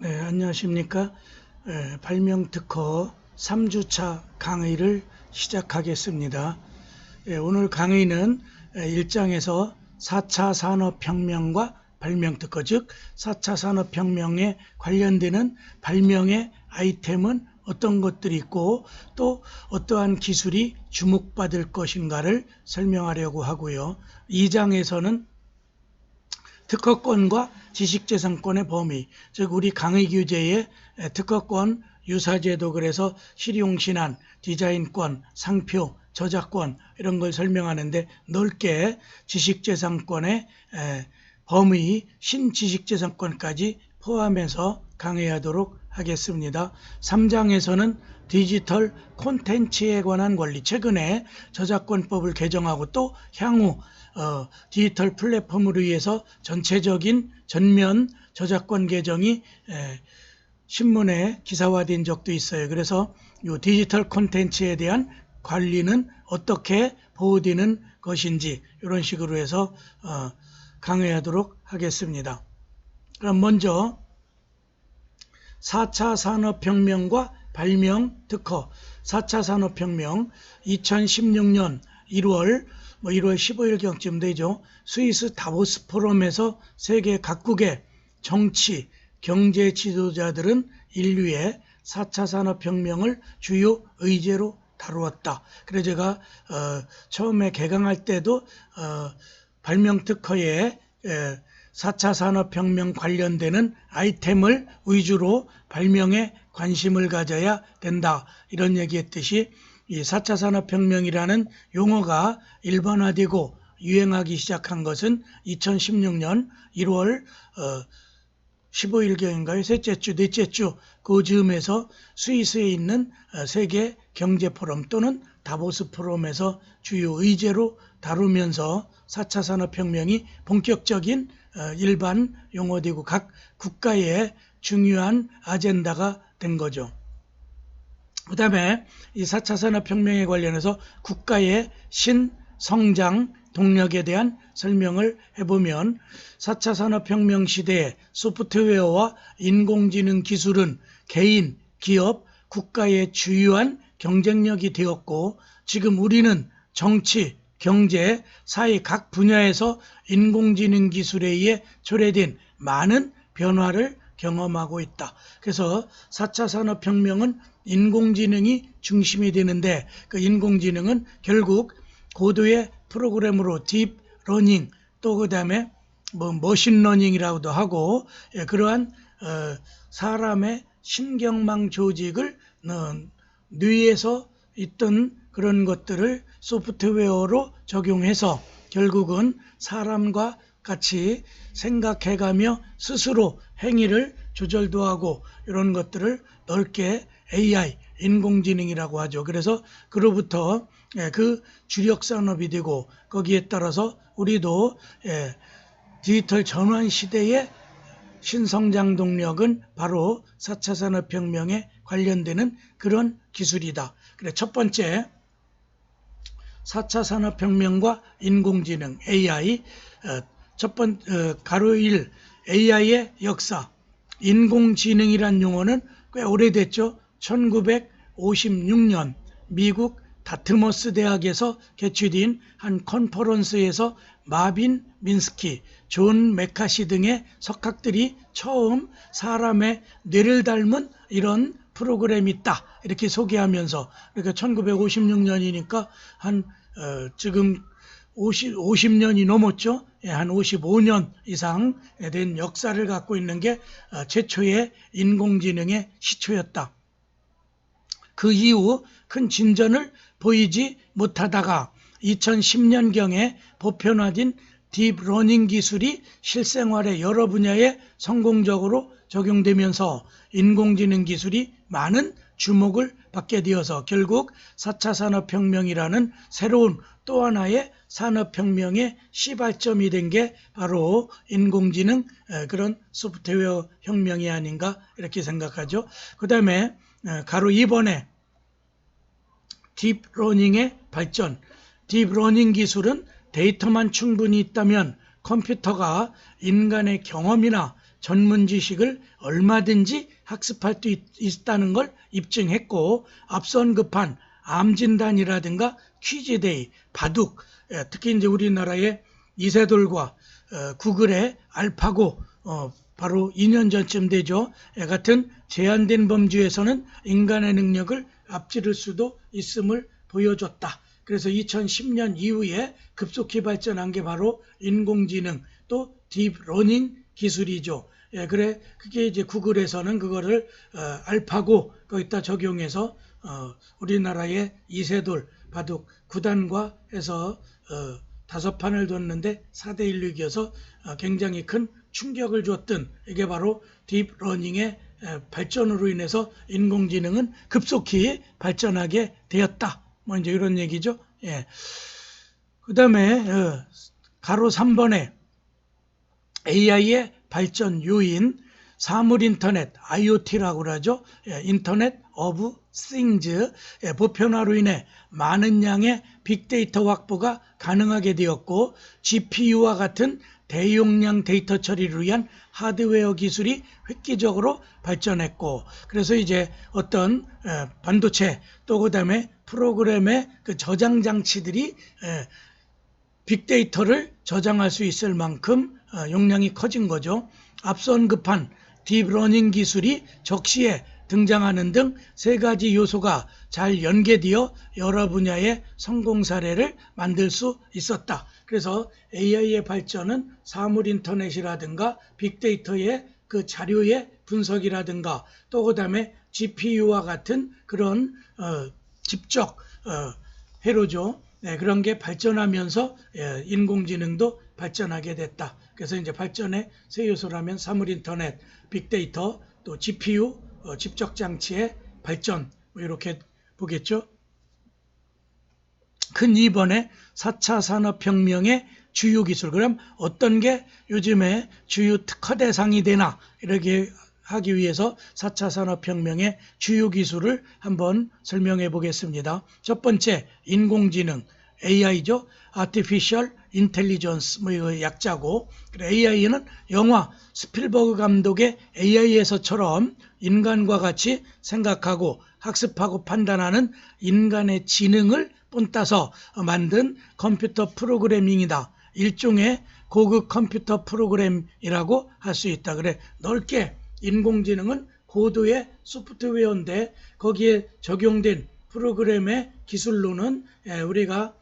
네, 안녕하십니까. 발명특허 3주차 강의를 시작하겠습니다. 오늘 강의는 1장에서 4차 산업혁명과 발명특허, 즉 4차 산업혁명에 관련되는 발명의 아이템은 어떤 것들이 있고 또 어떠한 기술이 주목받을 것인가를 설명하려고 하고요. 2장에서는 특허권과 지식재산권의 범위, 즉 우리 강의 규제의 특허권, 유사제도, 그래서 실용신안, 디자인권, 상표, 저작권 이런 걸 설명하는데 넓게 지식재산권의 범위, 신지식재산권까지 포함해서 강의하도록 하겠습니다. 3장에서는 디지털 콘텐츠에 관한 권리, 최근에 저작권법을 개정하고 또 향후 디지털 플랫폼을 위해서 전체적인 전면 저작권 개정이 신문에 기사화된 적도 있어요. 그래서 이 디지털 콘텐츠에 대한 관리는 어떻게 보호되는 것인지 이런 식으로 해서 강의하도록 하겠습니다. 그럼 먼저 4차 산업혁명과 발명특허. 4차 산업혁명 2016년 1월 15일경쯤 되죠. 스위스 다보스 포럼에서 세계 각국의 정치, 경제 지도자들은 인류의 4차 산업혁명을 주요 의제로 다루었다. 그래서 제가 처음에 개강할 때도 발명특허에 4차 산업혁명 관련되는 아이템을 위주로 발명에 관심을 가져야 된다, 이런 얘기했듯이 이 4차 산업혁명이라는 용어가 일반화되고 유행하기 시작한 것은 2016년 1월 15일경인가요? 셋째 주, 넷째 주 그 즈음에서 스위스에 있는 세계 경제 포럼 또는 다보스 포럼에서 주요 의제로 다루면서 4차 산업혁명이 본격적인 일반 용어되고 각 국가의 중요한 아젠다가 된 거죠. 그 다음에 이 4차 산업혁명에 관련해서 국가의 신성장 동력에 대한 설명을 해보면 4차 산업혁명 시대의 소프트웨어와 인공지능 기술은 개인, 기업, 국가의 주요한 경쟁력이 되었고 지금 우리는 정치, 경제, 사회 각 분야에서 인공지능 기술에 의해 초래된 많은 변화를 경험하고 있다. 그래서 4차 산업혁명은 인공지능이 중심이 되는데 그 인공지능은 결국 고도의 프로그램으로 딥러닝 또 그 다음에 머신러닝이라고도 하고 그러한 사람의 신경망 조직을 뇌에서 있던 그런 것들을 소프트웨어로 적용해서 결국은 사람과 같이 생각해가며 스스로 행위를 조절도 하고 이런 것들을 넓게 AI, 인공지능이라고 하죠. 그래서 그로부터 그 주력 산업이 되고 거기에 따라서 우리도 디지털 전환 시대의 신성장 동력은 바로 4차 산업혁명에 관련되는 그런 기술이다. 그래, 첫 번째 4차 산업혁명과 인공지능 AI, 가로 1 AI의 역사. 인공지능이란 용어는 꽤 오래됐죠. 1956년 미국 다트머스 대학에서 개최된 한 컨퍼런스에서 마빈 민스키, 존 메카시 등의 석학들이 처음 사람의 뇌를 닮은 이런 프로그램이 있다 이렇게 소개하면서, 그러니까 1956년이니까 한 지금 50년이 넘었죠. 한 55년 이상 된 역사를 갖고 있는 게 최초의 인공지능의 시초였다. 그 이후 큰 진전을 보이지 못하다가 2010년경에 보편화된 딥러닝 기술이 실생활의 여러 분야에 성공적으로 적용되면서 인공지능 기술이 많은 주목을 받게 되어서 결국 4차 산업혁명이라는 새로운 또 하나의 산업혁명의 시발점이 된 게 바로 인공지능 그런 소프트웨어 혁명이 아닌가 이렇게 생각하죠. 그 다음에 가로 2번에 딥러닝의 발전. 딥러닝 기술은 데이터만 충분히 있다면 컴퓨터가 인간의 경험이나 전문 지식을 얼마든지 학습할 수 있다는 걸 입증했고, 앞서 언급한 암 진단이라든가 퀴즈데이, 바둑, 특히 이제 우리나라의 이세돌과 구글의 알파고 바로 2년 전쯤 되죠. 같은 제한된 범주에서는 인간의 능력을 앞지를 수도 있음을 보여줬다. 그래서 2010년 이후에 급속히 발전한 게 바로 인공지능 또 딥러닝 기술이죠. 그래 그게 이제 구글에서는 그거를 알파고 거기다 적용해서 우리나라의 이세돌 바둑 9단과 해서 5판을 뒀는데 4대1로 이겨서 굉장히 큰 충격을 줬던 이게 바로 딥러닝의 발전으로 인해서 인공지능은 급속히 발전하게 되었다. 뭐 이제 이런 얘기죠. 예. 그 다음에 가로 3번에 AI의 발전 요인, 사물 인터넷, IoT라고 그러죠. 인터넷 오브 싱즈 보편화로 인해 많은 양의 빅데이터 확보가 가능하게 되었고, GPU와 같은 대용량 데이터 처리를 위한 하드웨어 기술이 획기적으로 발전했고, 그래서 이제 어떤 반도체 또 그다음에 프로그램의 그 저장 장치들이 빅데이터를 저장할 수 있을 만큼 용량이 커진 거죠. 앞서 언급한 딥러닝 기술이 적시에 등장하는 등 세 가지 요소가 잘 연계되어 여러 분야의 성공 사례를 만들 수 있었다. 그래서 AI의 발전은 사물 인터넷이라든가 빅데이터의 그 자료의 분석이라든가 또 그다음에 GPU와 같은 그런 집적 회로죠. 네, 그런 게 발전하면서 인공지능도 발전하게 됐다. 그래서 이제 발전의 세 요소라면 사물 인터넷, 빅데이터, 또 GPU, 집적 장치의 발전 뭐 이렇게 보겠죠. 큰 2번에 4차 산업혁명의 주요 기술. 그럼 어떤 게 요즘에 주요 특화 대상이 되나 이렇게 하기 위해서 4차 산업혁명의 주요 기술을 한번 설명해 보겠습니다. 첫 번째 인공지능 AI죠. Artificial Intelligence 뭐 이거 약자고, AI는 영화 스필버그 감독의 AI에서처럼 인간과 같이 생각하고 학습하고 판단하는 인간의 지능을 본따서 만든 컴퓨터 프로그래밍이다. 일종의 고급 컴퓨터 프로그램이라고 할 수 있다. 그래 넓게 인공지능은 고도의 소프트웨어인데 거기에 적용된 프로그램의 기술로는 우리가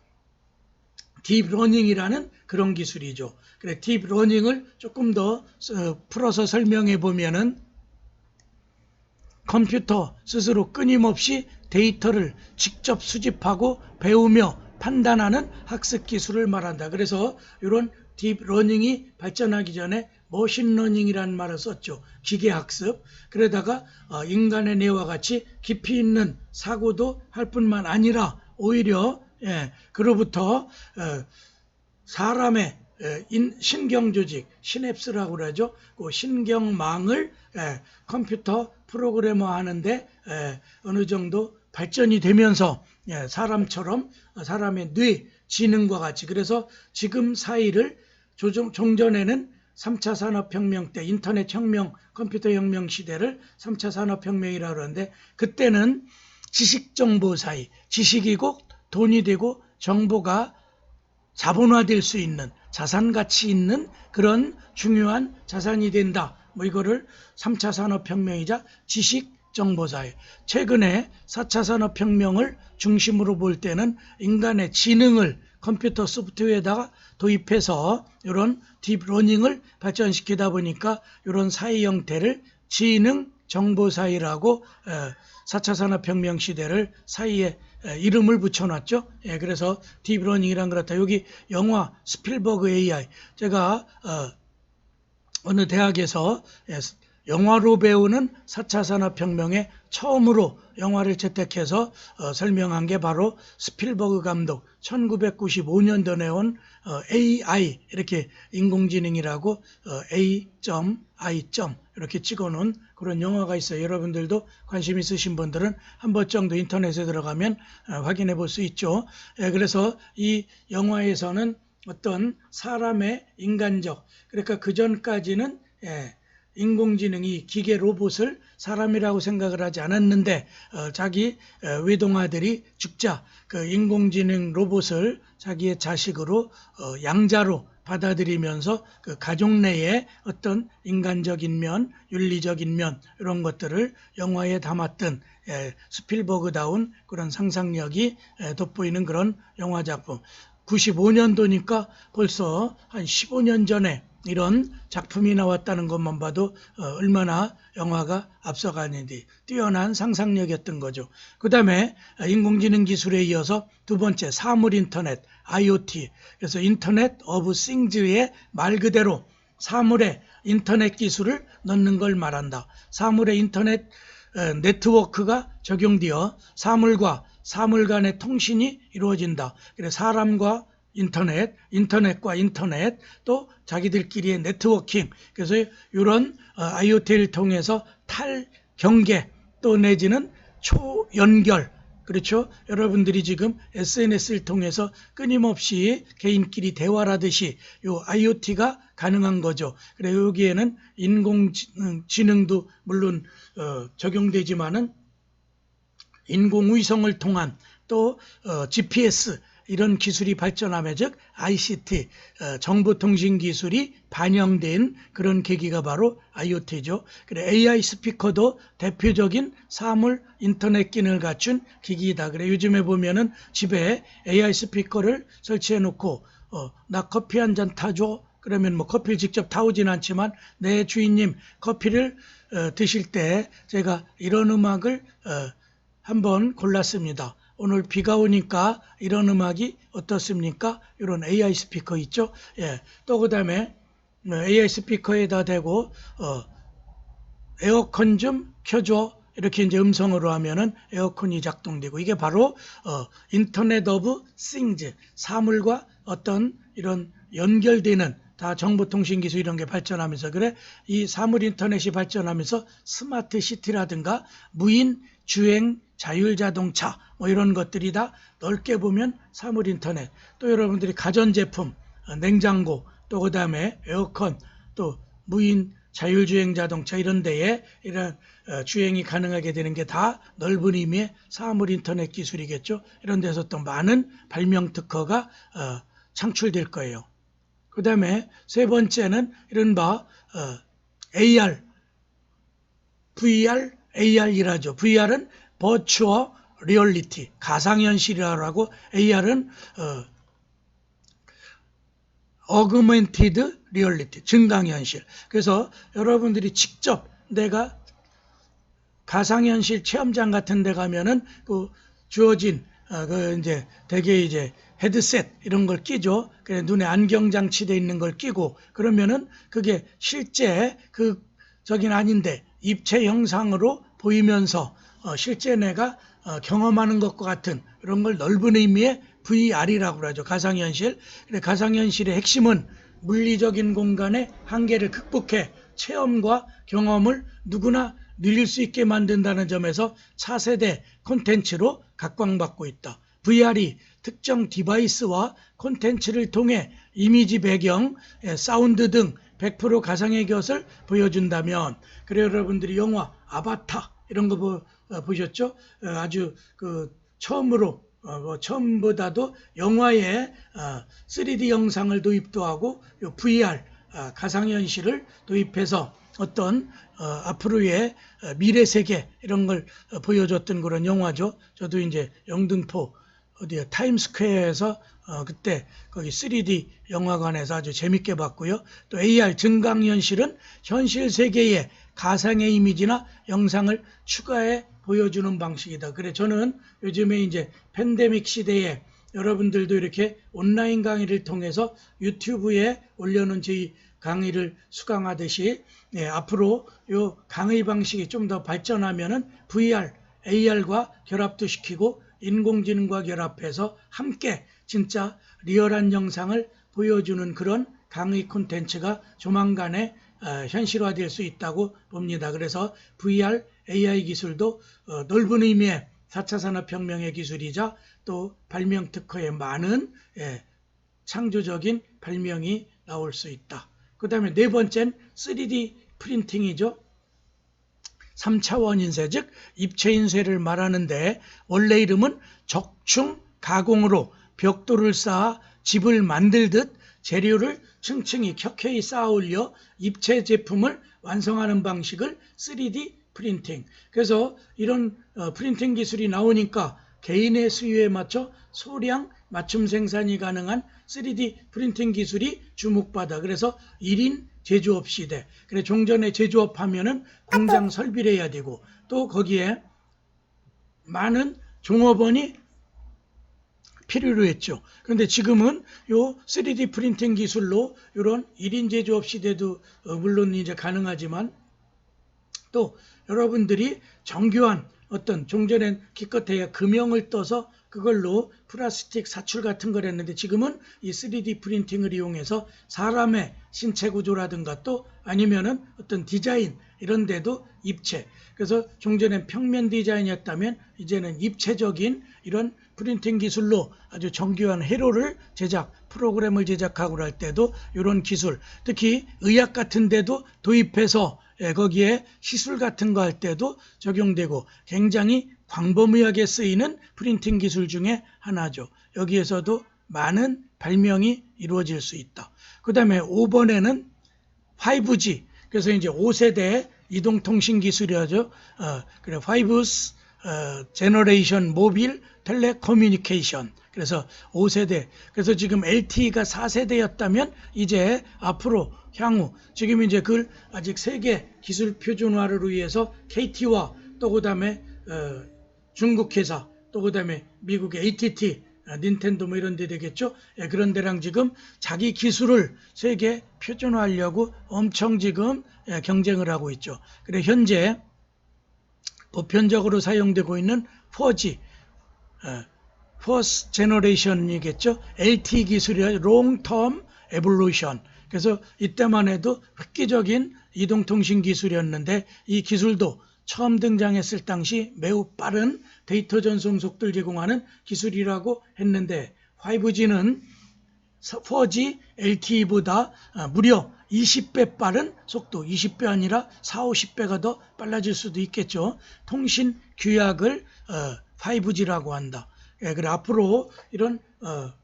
딥러닝이라는 그런 기술이죠. 그래 딥러닝을 조금 더 풀어서 설명해 보면은 컴퓨터 스스로 끊임없이 데이터를 직접 수집하고 배우며 판단하는 학습 기술을 말한다. 그래서 이런 딥러닝이 발전하기 전에 머신러닝이라는 말을 썼죠. 기계학습. 그러다가 인간의 뇌와 같이 깊이 있는 사고도 할 뿐만 아니라 오히려 그로부터 사람의 신경조직, 시냅스라고 그러죠. 그 신경망을 컴퓨터 프로그래머 하는데 어느 정도 발전이 되면서 사람처럼 사람의 뇌, 지능과 같이, 그래서 지금 사이를 종전에는 3차 산업혁명 때 인터넷 혁명, 컴퓨터 혁명 시대를 3차 산업혁명이라고 그러는데 그때는 지식정보 사이, 지식이고 돈이 되고 정보가 자본화될 수 있는 자산가치 있는 그런 중요한 자산이 된다. 뭐 이거를 3차 산업혁명이자 지식정보사회. 최근에 4차 산업혁명을 중심으로 볼 때는 인간의 지능을 컴퓨터 소프트웨어에다가 도입해서 이런 딥러닝을 발전시키다 보니까 이런 사회 형태를 지능정보사회라고 4차 산업혁명 시대를 사이에 이름을 붙여놨죠. 그래서 딥러닝이란 그렇다. 여기 영화 스필버그 AI, 제가 어느 대학에서 영화로 배우는 4차 산업혁명에 처음으로 영화를 채택해서 설명한 게 바로 스필버그 감독 1995년도 내온 AI 이렇게 인공지능이라고 A.I. 이렇게 찍어놓은 그런 영화가 있어요. 여러분들도 관심 있으신 분들은 한 번 정도 인터넷에 들어가면 확인해 볼 수 있죠. 그래서 이 영화에서는 어떤 사람의 인간적, 그러니까 그 전까지는 인공지능이 기계 로봇을 사람이라고 생각을 하지 않았는데 자기 외동아들이 죽자 그 인공지능 로봇을 자기의 자식으로 양자로 받아들이면서 그 가족 내의 어떤 인간적인 면, 윤리적인 면 이런 것들을 영화에 담았던 스필버그다운 그런 상상력이 돋보이는 그런 영화 작품. 95년도니까 벌써 한 15년 전에 이런 작품이 나왔다는 것만 봐도 얼마나 영화가 앞서가는지 뛰어난 상상력이었던 거죠. 그 다음에 인공지능 기술에 이어서 두 번째 사물 인터넷 IoT, 그래서 인터넷 오브 싱즈의 말 그대로 사물에 인터넷 기술을 넣는 걸 말한다. 사물에 인터넷 네트워크가 적용되어 사물과 사물 간의 통신이 이루어진다. 그래서 사람과 인터넷, 인터넷과 인터넷, 또 자기들끼리의 네트워킹. 그래서 이런 IoT를 통해서 탈경계 또 내지는 초연결. 그렇죠? 여러분들이 지금 SNS를 통해서 끊임없이 개인끼리 대화를 하듯이 요 IoT가 가능한 거죠. 그래 여기에는 인공지능도 물론 적용되지만은 인공위성을 통한 또 GPS 이런 기술이 발전하며 즉 ICT 정보통신기술이 반영된 그런 계기가 바로 IoT죠. 그래 AI 스피커도 대표적인 사물 인터넷 기능을 갖춘 기기이다. 그래 요즘에 보면은 집에 AI 스피커를 설치해 놓고 나 커피 한 잔 타줘. 그러면 뭐 커피를 직접 타오진 않지만 내 주인님 커피를 드실 때 제가 이런 음악을 한번 골랐습니다. 오늘 비가 오니까 이런 음악이 어떻습니까? 이런 AI 스피커 있죠? 예. 또 그 다음에 AI 스피커에다 대고 에어컨 좀 켜줘. 이렇게 이제 음성으로 하면은 에어컨이 작동되고 이게 바로 인터넷 오브 싱즈 사물과 어떤 이런 연결되는 다 정보통신 기술 이런 게 발전하면서 그래 이 사물 인터넷이 발전하면서 스마트 시티라든가 무인 주행 자율자동차 뭐 이런 것들이 다 넓게 보면 사물 인터넷 또 여러분들이 가전제품 냉장고 또 그 다음에 에어컨 또 무인 자율주행 자동차 이런 데에 이런 주행이 가능하게 되는 게 다 넓은 의미의 사물 인터넷 기술이겠죠. 이런 데서 또 많은 발명 특허가 창출될 거예요. 그 다음에 세 번째는 이른바 AR, VR, AR이라죠. VR은 버추얼 리얼리티, 가상현실이라고 AR은 어그멘티드 리얼리티, 증강현실. 그래서 여러분들이 직접 내가 가상현실 체험장 같은 데 가면은 그 주어진 그 이제 대개 이제 헤드셋 이런 걸 끼죠. 그래 눈에 안경 장치돼 있는 걸 끼고 그러면은 그게 실제 그 저긴 아닌데 입체 영상으로 보이면서 실제 내가 경험하는 것과 같은 이런 걸 넓은 의미의 VR이라고 하죠. 가상현실. 가상현실의 핵심은 물리적인 공간의 한계를 극복해 체험과 경험을 누구나 누릴 수 있게 만든다는 점에서 차세대 콘텐츠로 각광받고 있다. VR이 특정 디바이스와 콘텐츠를 통해 이미지 배경, 사운드 등 100% 가상의 것을 보여준다면 그래 여러분들이 영화 아바타 이런 거 보셨죠? 아주 그 처음으로 처음보다도 영화에 3D 영상을 도입도 하고 VR 가상현실을 도입해서 어떤 앞으로의 미래 세계 이런 걸 보여줬던 그런 영화죠. 저도 이제 영등포 어디야 타임스퀘어에서 그때 거기 3D 영화관에서 아주 재밌게 봤고요. 또 AR 증강현실은 현실 세계의 가상의 이미지나 영상을 추가해 보여주는 방식이다. 그래 저는 요즘에 이제 팬데믹 시대에 여러분들도 이렇게 온라인 강의를 통해서 유튜브에 올려놓은 저희 강의를 수강하듯이 앞으로 요 강의 방식이 좀 더 발전하면은 VR, AR과 결합도 시키고 인공지능과 결합해서 함께 진짜 리얼한 영상을 보여주는 그런 강의 콘텐츠가 조만간에 현실화될 수 있다고 봅니다. 그래서 VR, AI 기술도 넓은 의미의 4차 산업혁명의 기술이자 또 발명 특허에 많은 창조적인 발명이 나올 수 있다. 그 다음에 네 번째는 3D 프린팅이죠. 3차원 인쇄, 즉 입체 인쇄를 말하는데 원래 이름은 적충 가공으로 벽돌을 쌓아 집을 만들듯 재료를 층층이 켜켜이 쌓아 올려 입체 제품을 완성하는 방식을 3D 프린팅. 그래서 이런 프린팅 기술이 나오니까 개인의 수요에 맞춰 소량 맞춤 생산이 가능한 3D 프린팅 기술이 주목받아. 그래서 1인 제조업 시대. 그래 종전에 제조업 하면은 공장 설비를 해야 되고 또 거기에 많은 종업원이 필요로 했죠. 그런데 지금은 요 3D 프린팅 기술로 이런 1인 제조업 시대도 물론 이제 가능하지만 또 여러분들이 정교한 어떤 종전엔 기껏해야 금형을 떠서 그걸로 플라스틱 사출 같은 걸 했는데 지금은 이 3D 프린팅을 이용해서 사람의 신체 구조라든가 또 아니면은 어떤 디자인 이런 데도 입체. 그래서 종전엔 평면 디자인이었다면 이제는 입체적인 이런 프린팅 기술로 아주 정교한 회로를 제작, 프로그램을 제작하고 할 때도 이런 기술, 특히 의학 같은 데도 도입해서 거기에 시술 같은 거 할 때도 적용되고 굉장히 광범위하게 쓰이는 프린팅 기술 중에 하나죠. 여기에서도 많은 발명이 이루어질 수 있다. 그 다음에 5번에는 5G, 그래서 이제 5세대 이동통신 기술이죠. 그래 5th Generation Mobile Telecommunication. 그래서 5세대. 그래서 지금 LTE가 4세대였다면 이제 앞으로 향후 지금 이제 그걸 아직 세계 기술 표준화를 위해서 KT와 또 그다음에 중국 회사 또 그다음에 미국의 AT&T 닌텐도 뭐 이런 데 되겠죠. 그런 데랑 지금 자기 기술을 세계 표준화하려고 엄청 지금 경쟁을 하고 있죠. 그래 현재 보편적으로 사용되고 있는 4G First Generation이겠죠. LTE 기술이 Long Term Evolution. 그래서 이때만 해도 획기적인 이동통신 기술이었는데 이 기술도 처음 등장했을 당시 매우 빠른 데이터 전송 속도를 제공하는 기술이라고 했는데 5G는 4G LTE보다 무려 20배 빠른 속도, 20배 아니라 4, 50배가 더 빨라질 수도 있겠죠. 통신 규약을 5G라고 한다. 그래 앞으로 이런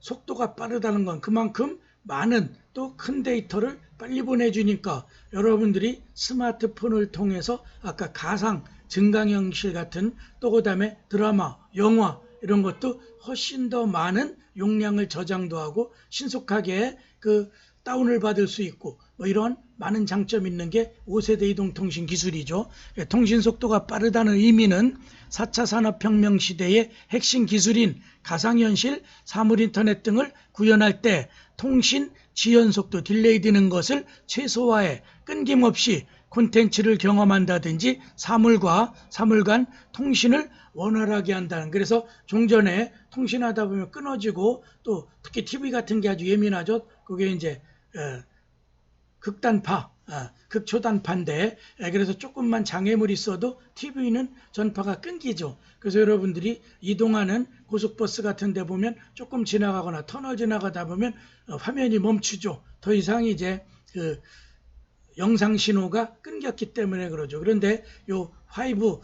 속도가 빠르다는 건 그만큼 많은 또 큰 데이터를 빨리 보내주니까 여러분들이 스마트폰을 통해서 아까 가상 증강현실 같은 또 그다음에 드라마, 영화 이런 것도 훨씬 더 많은 용량을 저장도 하고 신속하게 그 다운을 받을 수 있고 뭐 이런 많은 장점이 있는 게 5세대 이동통신 기술이죠. 통신 속도가 빠르다는 의미는 4차 산업혁명 시대의 핵심 기술인 가상현실, 사물인터넷 등을 구현할 때 통신 지연 속도 딜레이 되는 것을 최소화해 끊김없이 콘텐츠를 경험한다든지 사물 간 통신을 원활하게 한다는. 그래서 종전에 통신하다 보면 끊어지고 또 특히 TV 같은 게 아주 예민하죠. 그게 이제 극단파, 극초단파인데 그래서 조금만 장애물이 있어도 TV는 전파가 끊기죠. 그래서 여러분들이 이동하는 고속버스 같은 데 보면 조금 지나가거나 터널 지나가다 보면 화면이 멈추죠. 더 이상 이제 그 영상 신호가 끊겼기 때문에 그러죠. 그런데 요 5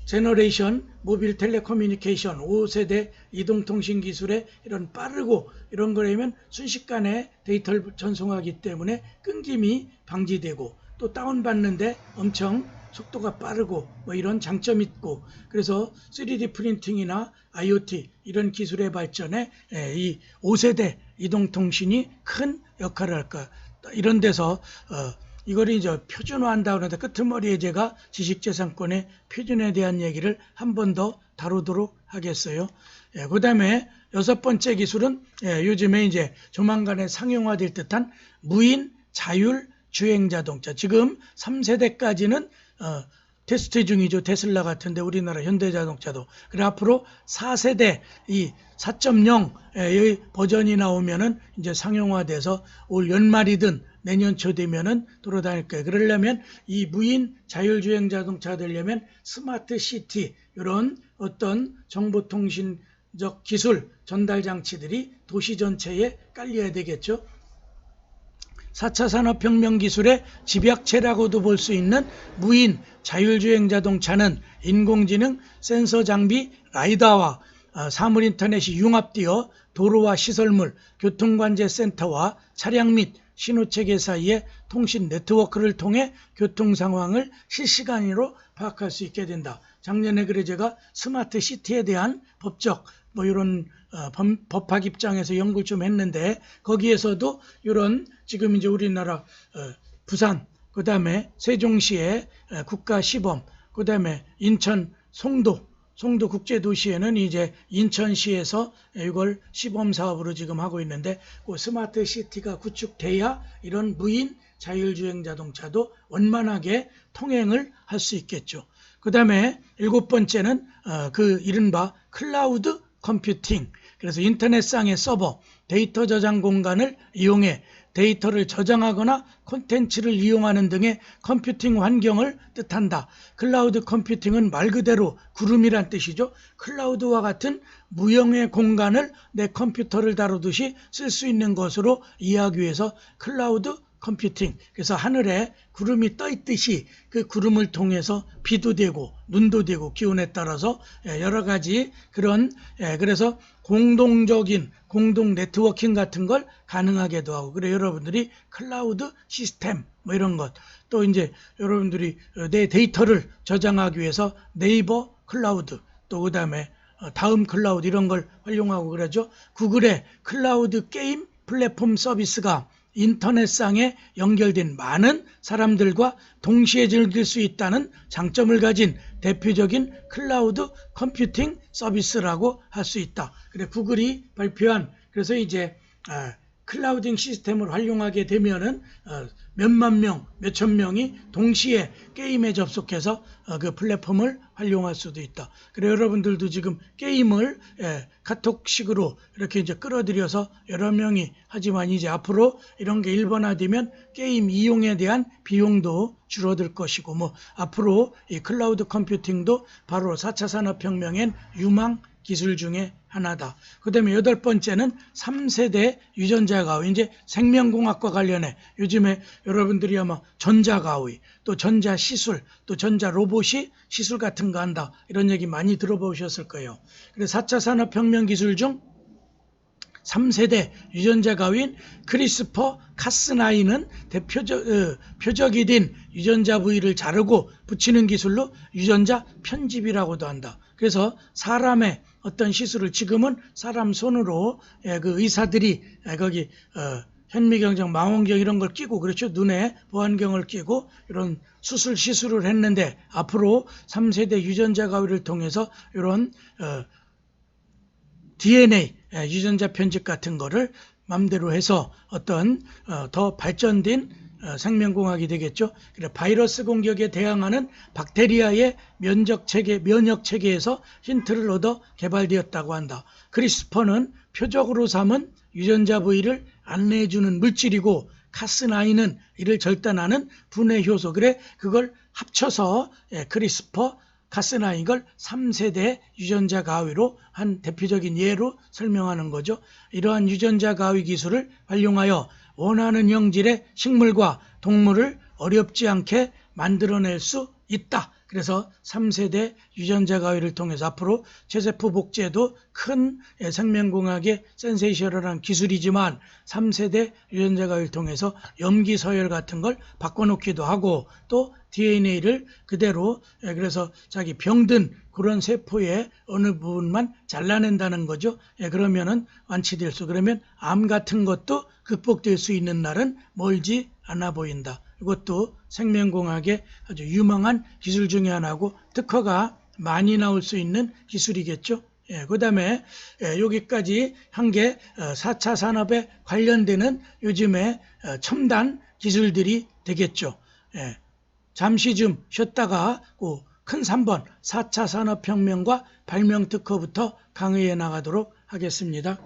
제너레이션 모빌 텔레커뮤니케이션 5세대 이동통신 기술의 이런 빠르고 이런 거라면 순식간에 데이터를 전송하기 때문에 끊김이 방지되고 또 다운받는데 엄청 속도가 빠르고 뭐 이런 장점이 있고 그래서 3D 프린팅이나 IoT 이런 기술의 발전에 이 5세대 이동통신이 큰 역할을 할까. 이런 데서 이걸 이제 표준화한다 그러는데 끄트머리에 제가 지식재산권의 표준에 대한 얘기를 한 번 더 다루도록 하겠어요. 그 다음에 6번째 기술은 요즘에 이제 조만간에 상용화될 듯한 무인 자율 주행 자동차. 지금 3세대까지는 테스트 중이죠. 테슬라 같은데 우리나라 현대자동차도. 그래 앞으로 4세대 이 4.0의 버전이 나오면은 이제 상용화돼서 올 연말이든 내년 초 되면은 돌아다닐 거예요. 그러려면 이 무인 자율주행 자동차 되려면 스마트 시티 이런 어떤 정보통신적 기술 전달 장치들이 도시 전체에 깔려야 되겠죠. 4차 산업혁명 기술의 집약체라고도 볼 수 있는 무인 자율주행 자동차는 인공지능 센서 장비 라이다와 사물 인터넷이 융합되어 도로와 시설물, 교통관제센터와 차량 및 신호체계 사이의 통신 네트워크를 통해 교통 상황을 실시간으로 파악할 수 있게 된다. 작년에 그래 제가 스마트 시티에 대한 법적 이런 법학 입장에서 연구를 좀 했는데, 거기에서도 이런 지금 이제 우리나라 부산, 그 다음에 세종시의 국가 시범, 그 다음에 인천 송도 국제도시에는 이제 인천시에서 이걸 시범 사업으로 지금 하고 있는데, 그 스마트 시티가 구축돼야 이런 무인 자율주행 자동차도 원만하게 통행을 할 수 있겠죠. 그 다음에 7번째는 그 이른바 클라우드 컴퓨팅. 그래서 인터넷상의 서버, 데이터 저장 공간을 이용해 데이터를 저장하거나 콘텐츠를 이용하는 등의 컴퓨팅 환경을 뜻한다. 클라우드 컴퓨팅은 말 그대로 구름이란 뜻이죠. 클라우드와 같은 무형의 공간을 내 컴퓨터를 다루듯이 쓸 수 있는 것으로 이해하기 위해서 클라우드 컴퓨팅. 그래서 하늘에 구름이 떠 있듯이 그 구름을 통해서 비도 되고 눈도 되고 기온에 따라서 여러 가지 그런, 그래서 공동 네트워킹 같은 걸 가능하게도 하고, 그래 여러분들이 클라우드 시스템 이런 것, 또 이제 여러분들이 내 데이터를 저장하기 위해서 네이버 클라우드, 또 그 다음에 다음 클라우드 이런 걸 활용하고 그러죠. 구글의 클라우드 게임 플랫폼 서비스가 인터넷상에 연결된 많은 사람들과 동시에 즐길 수 있다는 장점을 가진 대표적인 클라우드 컴퓨팅 서비스라고 할 수 있다. 그래 구글이 발표한, 그래서 이제 클라우딩 시스템을 활용하게 되면은 몇만 명, 몇천 명이 동시에 게임에 접속해서 그 플랫폼을 활용할 수도 있다. 그래 여러분들도 지금 게임을 카톡식으로 이렇게 이제 끌어들여서 여러 명이 하지만, 이제 앞으로 이런 게 일반화되면 게임 이용에 대한 비용도 줄어들 것이고, 앞으로 이 클라우드 컴퓨팅도 바로 4차 산업혁명엔 유망 기술 중에 하나다. 그 다음에 8번째는 3세대 유전자 가위. 이제 생명공학과 관련해 요즘에 여러분들이 아마 전자 가위, 또 전자 시술, 또 전자 로봇이 시술 같은 거 한다, 이런 얘기 많이 들어보셨을 거예요. 그래서 4차 산업혁명 기술 중 3세대 유전자 가위인 크리스퍼 카스9는 표적이 된 유전자 부위를 자르고 붙이는 기술로 유전자 편집이라고도 한다. 그래서 사람의 어떤 시술을 지금은 사람 손으로 그 의사들이 거기 현미경정, 망원경 이런 걸 끼고, 그렇죠, 눈에 보안경을 끼고 이런 시술을 했는데, 앞으로 3세대 유전자 가위를 통해서 이런 DNA 유전자 편집 같은 거를 맘대로 해서 어떤 더 발전된 생명공학이 되겠죠. 그래 바이러스 공격에 대항하는 박테리아의 면역 체계에서 힌트를 얻어 개발되었다고 한다. 크리스퍼는 표적으로 삼은 유전자 부위를 안내해주는 물질이고, 카스9는 이를 절단하는 분해 효소. 그래 그걸 합쳐서 크리스퍼 카스9 이걸 3세대 유전자 가위로 한 대표적인 예로 설명하는 거죠. 이러한 유전자 가위 기술을 활용하여 원하는 형질의 식물과 동물을 어렵지 않게 만들어낼 수 있다. 그래서 3세대 유전자 가위를 통해서 앞으로 체세포 복제도 큰 생명공학의 센세이셔널한 기술이지만, 3세대 유전자 가위를 통해서 염기 서열 같은 걸 바꿔놓기도 하고, 또 DNA를 그대로, 그래서 자기 병든 그런 세포의 어느 부분만 잘라낸다는 거죠. 그러면은 완치될 수, 그러면 암 같은 것도 극복될 수 있는 날은 멀지 않아 보인다. 이것도 생명공학의 아주 유망한 기술 중에 하나고, 특허가 많이 나올 수 있는 기술이겠죠. 그 다음에 여기까지 한 게 4차 산업에 관련되는 요즘의 첨단 기술들이 되겠죠. 잠시 좀 쉬었다가 큰 3번 4차 산업혁명과 발명특허부터 강의해 나가도록 하겠습니다.